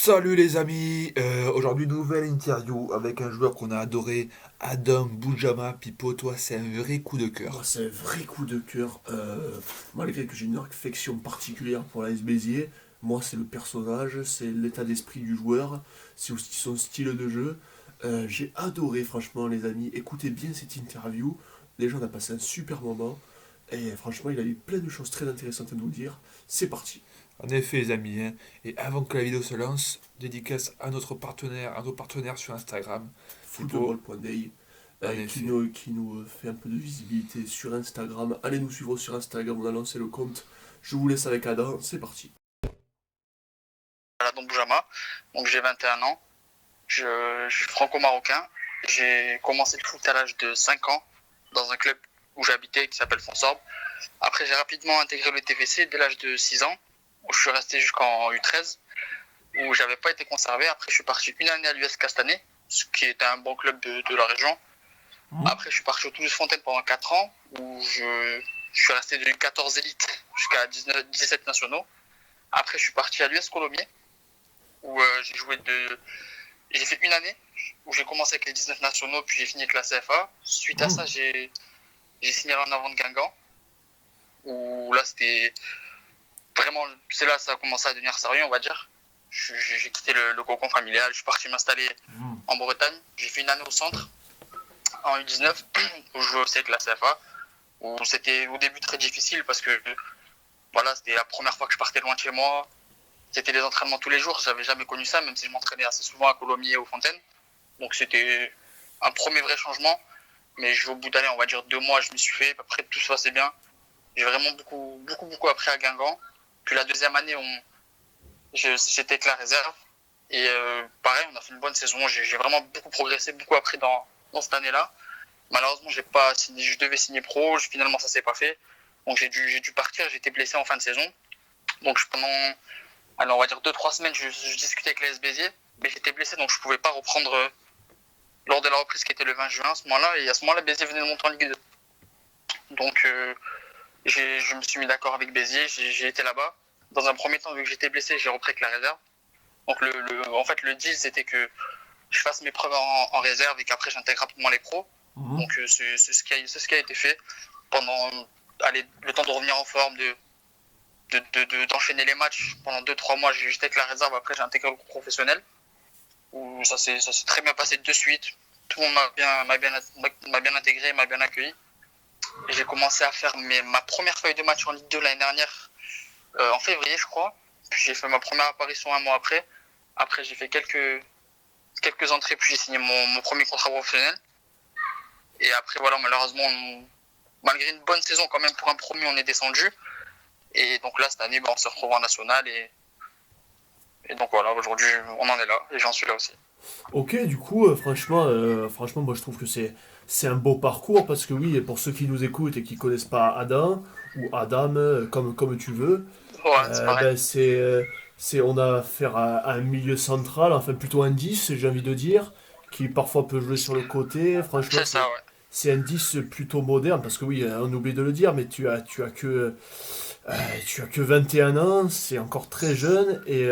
Salut les amis, aujourd'hui nouvelle interview avec un joueur qu'on a adoré, Adam Boujama. Pipo, toi c'est un vrai coup de Moi, cœur. c'est un vrai coup de cœur. Malgré que j'ai une affection particulière pour l'AS Béziers, moi, c'est le personnage, c'est l'état d'esprit du joueur, c'est aussi son style de jeu. J'ai adoré, franchement, les amis. Écoutez bien cette interview. Déjà, on a passé un super moment. Et franchement, il a eu plein de choses très intéressantes à nous dire. C'est parti. En effet les amis, hein, et avant que la vidéo se lance, dédicace à nos partenaires sur Instagram. Pipo, Football.day, en effet. qui nous fait un peu de visibilité sur Instagram. Allez nous suivre sur Instagram, on a lancé le compte. Je vous laisse avec Adam, c'est parti. Voilà, donc Boujama, donc j'ai 21 ans, je suis franco-marocain. J'ai commencé le foot à l'âge de 5 ans dans un club où j'habitais qui s'appelle Fonsorbe. Après, j'ai rapidement intégré le TFC dès l'âge de 6 ans, où je suis resté jusqu'en U13, où j'avais pas été conservé. Après, je suis parti une année à l'US Castanet, ce qui était un bon club de la région. Après, je suis parti au Toulouse Fontaine pendant 4 ans, où je suis resté de 14 élites jusqu'à 17 nationaux. Après, je suis parti à l'US Colomiers, où j'ai fait une année où j'ai commencé avec les 19 nationaux, puis j'ai fini avec la CFA. Suite à ça, j'ai signé en avant de Guingamp, où là, c'était vraiment, c'est là que ça a commencé à devenir sérieux, on va dire. J'ai quitté le cocon familial, je suis parti m'installer en Bretagne. J'ai fait une année au centre, en U19, où je jouais aussi avec la CFA, où c'était au début très difficile parce que voilà, c'était la première fois que je partais loin de chez moi. C'était des entraînements tous les jours, j'avais jamais connu ça, même si je m'entraînais assez souvent à Colomiers et aux Fontaines. Donc c'était un premier vrai changement. Mais au bout d'aller, on va dire 2 mois, je m'y suis fait. Après, tout se passait bien. J'ai vraiment beaucoup appris à Guingamp. Puis la deuxième année, j'étais avec la réserve. Et pareil, on a fait une bonne saison. J'ai vraiment beaucoup progressé, beaucoup appris dans cette année-là. Malheureusement, j'ai pas signé, je devais signer pro. Finalement, ça s'est pas fait. Donc j'ai dû partir. J'ai été blessé en fin de saison. Donc pendant, alors on va dire 2-3 semaines, je discutais avec l'AS Béziers. Mais j'étais blessé, donc je pouvais pas reprendre lors de la reprise qui était le 20 juin à ce moment-là. Et à ce moment-là, Béziers venait de monter en Ligue 2. Donc je me suis mis d'accord avec Béziers, j'ai été là-bas. Dans un premier temps, vu que j'étais blessé, j'ai repris avec la réserve. Donc en fait, le deal, c'était que je fasse mes preuves en réserve et qu'après, j'intègre rapidement les pros. Donc c'est ce qui a été fait pendant le temps de revenir en forme, d'enchaîner les matchs. Pendant 2-3 mois, j'étais avec la réserve, après j'ai intégré le groupe professionnel, où ça s'est très bien passé de suite. Tout le monde m'a bien intégré, m'a bien accueilli. Et j'ai commencé à faire ma première feuille de match en Ligue 2 l'année dernière, en février, je crois. Puis j'ai fait ma première apparition un mois après. Après, j'ai fait quelques entrées, puis j'ai signé mon premier contrat professionnel. Et après, voilà, malheureusement, malgré une bonne saison quand même pour un premier, on est descendu. Et donc là, cette année, on se retrouve en national. Et donc voilà, aujourd'hui, on en est là. Et j'en suis là aussi. Ok, du coup, franchement, moi je trouve que c'est un beau parcours parce que oui, pour ceux qui nous écoutent et qui connaissent pas Adam ou Adam, comme tu veux, Ouais, c'est pareil. ben on a affaire à un milieu central, enfin plutôt un 10, j'ai envie de dire, qui parfois peut jouer sur le côté. Franchement, C'est ça, ouais. c'est un 10 plutôt moderne parce que oui, on oublie de le dire, mais tu as que 21 ans, c'est encore très jeune et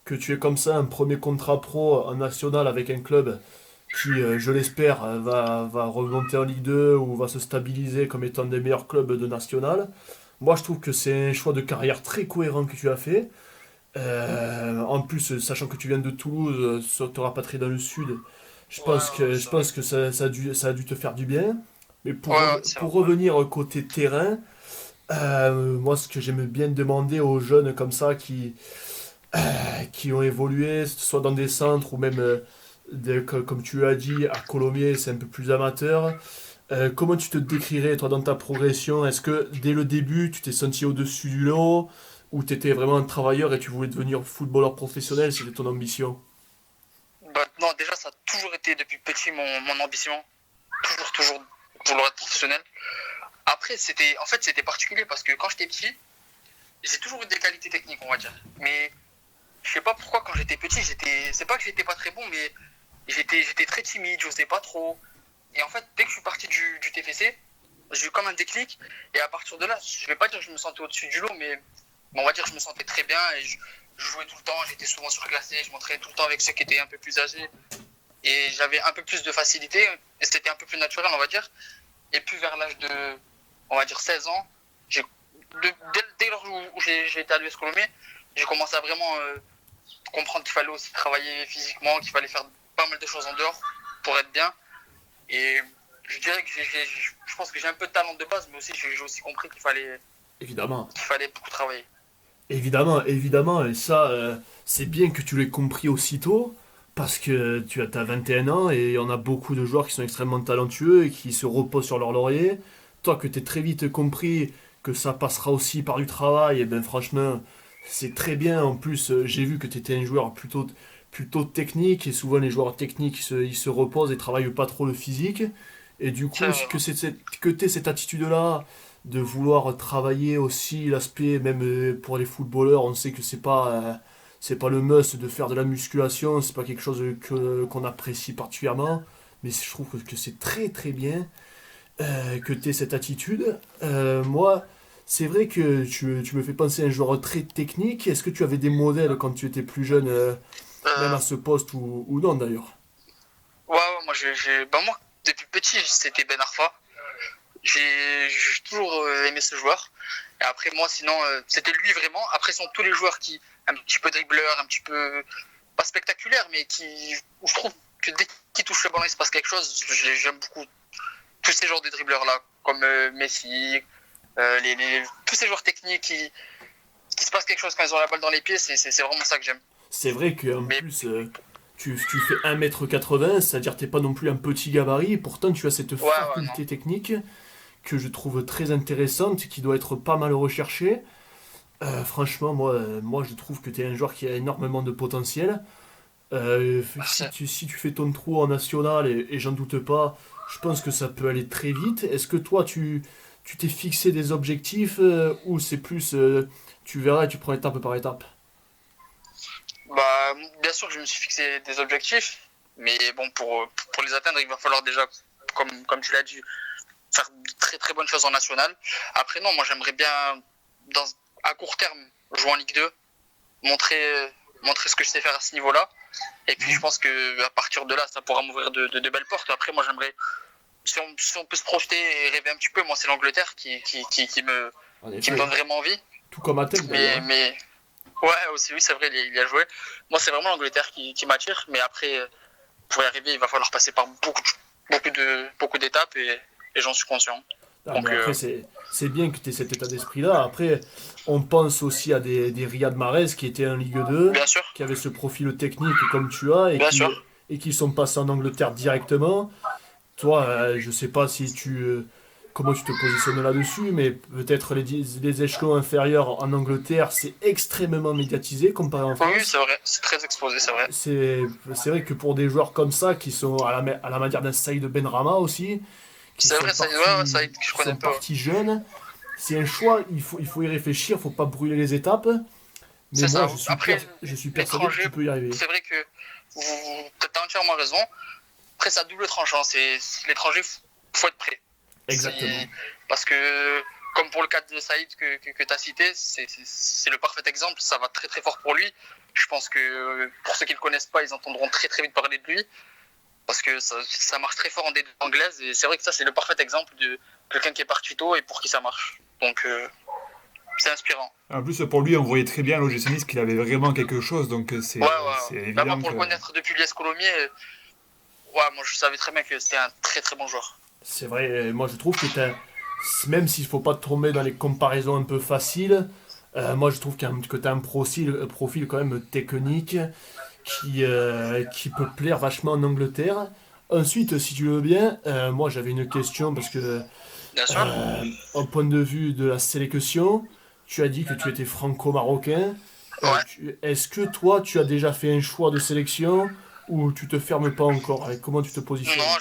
que tu aies comme ça un premier contrat pro en national avec un club qui, je l'espère, va remonter en Ligue 2 ou va se stabiliser comme étant un des meilleurs clubs de national. Moi, je trouve que c'est un choix de carrière très cohérent que tu as fait. En plus, sachant que tu viens de Toulouse, te rapatrier dans le sud, Ouais, ouais, je c'est vrai. pense que ça a dû te faire du bien. Mais Ouais, ouais, c'est vrai. pour revenir côté terrain, moi, ce que j'aime bien demander aux jeunes comme ça qui ont évolué, soit dans des centres ou même, comme tu as dit, à Colomiers, c'est un peu plus amateur. Comment tu te décrirais, toi, dans ta progression? Est-ce que dès le début, tu t'es senti au-dessus du lot ou tu étais vraiment un travailleur et tu voulais devenir footballeur professionnel, c'était ton ambition? Bah, non, déjà, ça a toujours été depuis petit mon ambition. Toujours vouloir être professionnel. Après, c'était particulier parce que quand j'étais petit, j'ai toujours eu des qualités techniques, on va dire. Mais je sais pas pourquoi quand j'étais petit, c'est pas que j'étais pas très bon, mais j'étais très timide, je sais pas trop. Et en fait, dès que je suis parti du TFC, j'ai eu comme un déclic. Et à partir de là, je vais pas dire que je me sentais au-dessus du lot, mais on va dire que je me sentais très bien. Et je jouais tout le temps, j'étais souvent surclassé, je m'entraînais tout le temps avec ceux qui étaient un peu plus âgés. Et j'avais un peu plus de facilité, et c'était un peu plus naturel, on va dire. Et puis vers l'âge de, on va dire 16 ans, dès lors où j'ai été à l'US Colomiers, j'ai commencé à vraiment comprendre qu'il fallait aussi travailler physiquement, qu'il fallait faire pas mal de choses en dehors pour être bien. Et je dirais que je pense que j'ai un peu de talent de base, mais aussi j'ai aussi compris Évidemment. qu'il fallait beaucoup travailler. Évidemment, évidemment, et ça, c'est bien que tu l'aies compris aussitôt, parce que tu as 21 ans et on a beaucoup de joueurs qui sont extrêmement talentueux et qui se reposent sur leur laurier. Toi, que tu très vite compris que ça passera aussi par du travail, et ben franchement, c'est très bien. En plus, j'ai vu que tu étais un joueur plutôt technique, et souvent les joueurs techniques, ils se reposent et travaillent pas trop le physique. Et du C'est coup, vrai. que tu cette attitude-là, de vouloir travailler aussi l'aspect, même pour les footballeurs, on sait que c'est pas le must de faire de la musculation, c'est pas quelque chose qu'on apprécie particulièrement, mais je trouve que c'est très très bien que tu aies cette attitude. Moi, c'est vrai que tu me fais penser à un joueur très technique. Est-ce que tu avais des modèles quand tu étais plus jeune, même Euh, à ce poste ou non d'ailleurs? ouais, moi, depuis petit, c'était Ben Arfa. J'ai toujours aimé ce joueur. Et après, moi, sinon, c'était lui vraiment. Après, ce sont tous les joueurs qui, un petit peu dribbleurs, un petit peu, pas spectaculaires, mais où je trouve que dès qu'ils touchent le ballon, il se passe quelque chose. J'aime beaucoup tous ces genres de dribbleurs-là, comme Messi, tous ces joueurs techniques qui se passe quelque chose quand ils ont la balle dans les pieds, c'est vraiment ça que j'aime. C'est vrai qu'en Mais plus, tu fais 1,80 m, c'est-à-dire t'es pas non plus un petit gabarit, et pourtant tu as cette ouais, ouais, non. faculté technique que je trouve très intéressante, qui doit être pas mal recherchée. Franchement, moi je trouve que tu es un joueur qui a énormément de potentiel. Merci. Si tu fais ton trou en national, et j'en doute pas, je pense que ça peut aller très vite. Est-ce que toi, tu t'es fixé des objectifs, ou c'est plus, tu verras et tu prends étape par étape? Bah, bien sûr que je me suis fixé des objectifs, mais bon, pour les atteindre, il va falloir déjà, comme tu l'as dit, faire de très très bonnes choses en national. Après, non, moi j'aimerais bien, dans, à court terme, jouer en Ligue 2, montrer ce que je sais faire à ce niveau-là. Et puis je pense que à partir de là, ça pourra m'ouvrir de belles portes. Après, moi j'aimerais, si on peut se projeter et rêver un petit peu, moi c'est l'Angleterre En qui me effet, donne vraiment envie. tout comme Athènes d'ailleurs, hein. Mais ouais, aussi, oui, c'est vrai, il y a joué. Moi, c'est vraiment l'Angleterre qui m'attire. Mais après, pour y arriver, il va falloir passer par beaucoup d'étapes et j'en suis conscient. Ah, mais Donc, après, c'est bien que tu aies cet état d'esprit-là. Après, on pense aussi à des Riyad Mahrez qui étaient en Ligue 2, bien sûr, qui avaient ce profil technique comme tu as, bien sûr. et qui sont passés en Angleterre directement. Toi, je sais pas si comment tu te positionnes là-dessus, mais peut-être les échelons inférieurs en Angleterre, c'est extrêmement médiatisé comparé en Oui, France. c'est vrai, c'est très exposé, c'est vrai. C'est, c'est vrai que pour des joueurs comme ça, qui sont à la manière d'un Saïd Benrahma aussi, qui C'est sont vrai, ouais, ça, partis, je qui connais sont pas. Ouais. partis jeunes, c'est un choix, il faut y réfléchir, faut pas brûler les étapes. Mais C'est moi, ça. Après, je suis persuadé que l'étranger, tu peux y arriver. c'est vrai que tu as entièrement raison. Après, ça double tranchant. L'étranger, faut être prêt. Exactement. Parce que, comme pour le cas de Saïd que tu as cité, c'est le parfait exemple. Ça va très très fort pour lui. Je pense que pour ceux qui ne le connaissent pas, ils entendront très très vite parler de lui. Parce que ça marche très fort en D2 anglaise. Et c'est vrai que ça, c'est le parfait exemple de quelqu'un qui est parti tôt et pour qui ça marche. Donc, c'est inspirant. En plus, pour lui, on voyait très bien l'OGC Nice qu'il avait vraiment quelque chose, donc Ouais, c'est ouais. Bah, moi, évident pour que. le connaître depuis l'IS Colomiers, ouais, moi, je savais très bien que c'était un très très bon joueur. C'est vrai, moi je trouve que même s'il faut pas tomber dans les comparaisons un peu faciles, moi je trouve que tu as un profil quand même technique qui peut plaire vachement en Angleterre. Ensuite, si tu veux bien, moi j'avais une question parce que, Bien sûr. au point de vue de la sélection, tu as dit que tu étais franco-marocain. Ouais. Est-ce que toi tu as déjà fait un choix de sélection ou tu te fermes pas encore? Et comment tu te positionnes? Non,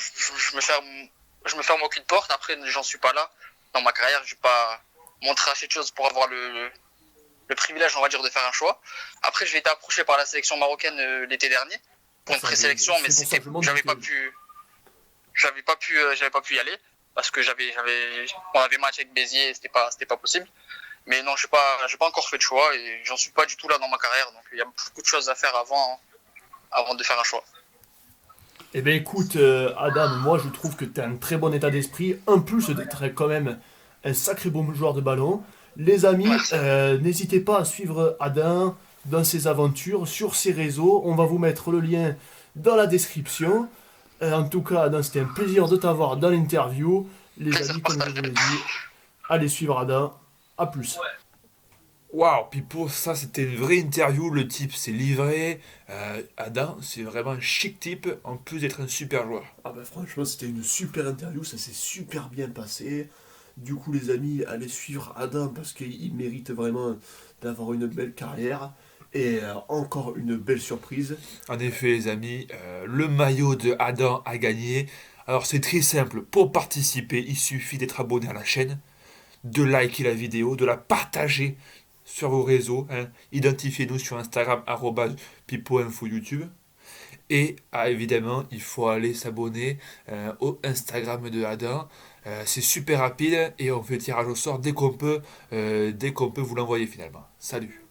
je me ferme aucune porte. Après, j'en suis pas là. Dans ma carrière, je vais pas montrer assez de choses pour avoir le privilège, on va dire, de faire un choix. Après, j'ai été approché par la sélection marocaine l'été dernier pour une Ça, présélection, mais c'est pour ça que je demande j'avais parce pas que pu, j'avais pas pu y aller parce que on avait match avec Béziers, et c'était pas possible. Mais non, j'ai pas encore fait de choix et j'en suis pas du tout là dans ma carrière. Donc il y a beaucoup de choses à faire avant de faire un choix. Eh bien écoute, Adam, moi je trouve que tu as un très bon état d'esprit, en plus d'être quand même un sacré bon joueur de ballon. Les amis, Merci. n'hésitez pas à suivre Adam dans ses aventures sur ses réseaux. On va vous mettre le lien dans la description. En tout cas, Adam, c'était un plaisir de t'avoir dans l'interview. Les Plaisir amis, comme je partagé. vous l'ai dit, allez suivre Adam. À plus. Waouh, Pipo, ça c'était une vraie interview. Le type s'est livré. Adam, c'est vraiment un chic type, en plus d'être un super joueur. Ah bah franchement, c'était une super interview, ça s'est super bien passé. Du coup, les amis, allez suivre Adam parce qu'il mérite vraiment d'avoir une belle carrière. Et encore une belle surprise. En effet, les amis, le maillot de Adam a gagné. Alors c'est très simple. Pour participer, il suffit d'être abonné à la chaîne, de liker la vidéo, de la partager sur vos réseaux, hein. Identifiez-nous sur Instagram, @pipoinfo YouTube. Et évidemment, il faut aller s'abonner au Instagram de Adam. C'est super rapide et on fait le tirage au sort dès qu'on peut vous l'envoyer finalement. Salut.